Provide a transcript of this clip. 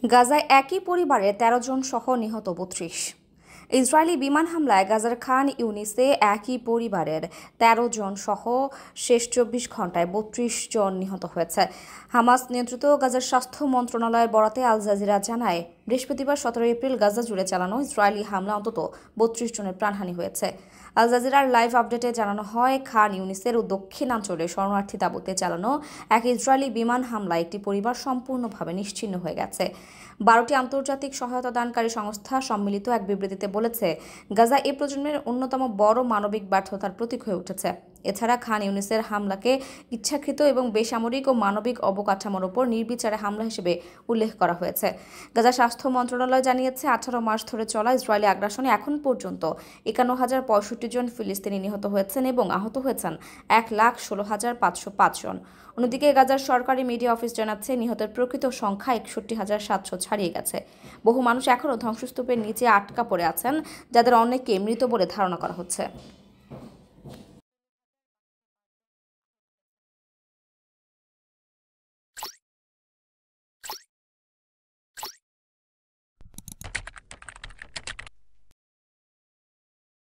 গাজায় একই পরিবারের ১৩ জন সহ নিহত ৩২। ইসরায়েলি বিমান হামলায় গাজার খান ইউনিসে একই পরিবারের ১৩ জন সহ শেষ ২৪ ঘন্টায় ৩২ জন নিহত হয়েছে। হামাস নিয়ন্ত্রিত গাজার স্বাস্থ্য মন্ত্রণালয়ের বরাতে আল জাজিরা জানায়, বৃহস্পতিবার ১৭ এপ্রিল গাজা জুড়ে চালানো ইসরায়েলি হামলা অন্তত ৩২ জনের প্রাণহানি হয়েছে। আল জাজিরার লাইভ আপডেটে জানানো হয়, খান ইউনিসের দক্ষিণাঞ্চলে শরণার্থী তাঁবুতে চালানো এক ইসরায়েলি বিমান হামলায় একটি পরিবার সম্পূর্ণভাবে নিশ্চিহ্ন হয়ে গেছে। ১২টি আন্তর্জাতিক সহায়তা দানকারী সংস্থা সম্মিলিত এক বিবৃতিতে বলেছে, গাজা এই প্রজন্মের অন্যতম বড় মানবিক ব্যর্থতার প্রতীক হয়ে উঠেছে। এছাড়া খান ইউনিসের হামলাকে ইচ্ছাকৃত এবং বেসামরিক ও মানবিক অবকাঠামোর ওপর নির্বিচারে হামলা হিসেবে উল্লেখ করা হয়েছে। গাজা স্বাস্থ্য মন্ত্রণালয় জানিয়েছে, ১৮ মাস ধরে চলা ইসরায়েলি আগ্রাসনে এখন পর্যন্ত ৫১,০৬৫ জন ফিলিস্তিনি নিহত হয়েছেন এবং আহত হয়েছেন ১,১৬,৫০৫ জন। অন্যদিকে গাজার সরকারি মিডিয়া অফিস জানাচ্ছে, নিহতের প্রকৃত সংখ্যা ৬১,৭০০ ছাড়িয়ে গেছে। বহু মানুষ এখনও ধ্বংসস্তূপের নিচে আটকা পড়ে আছেন, যাদের অনেককে মৃত বলে ধারণা করা হচ্ছে।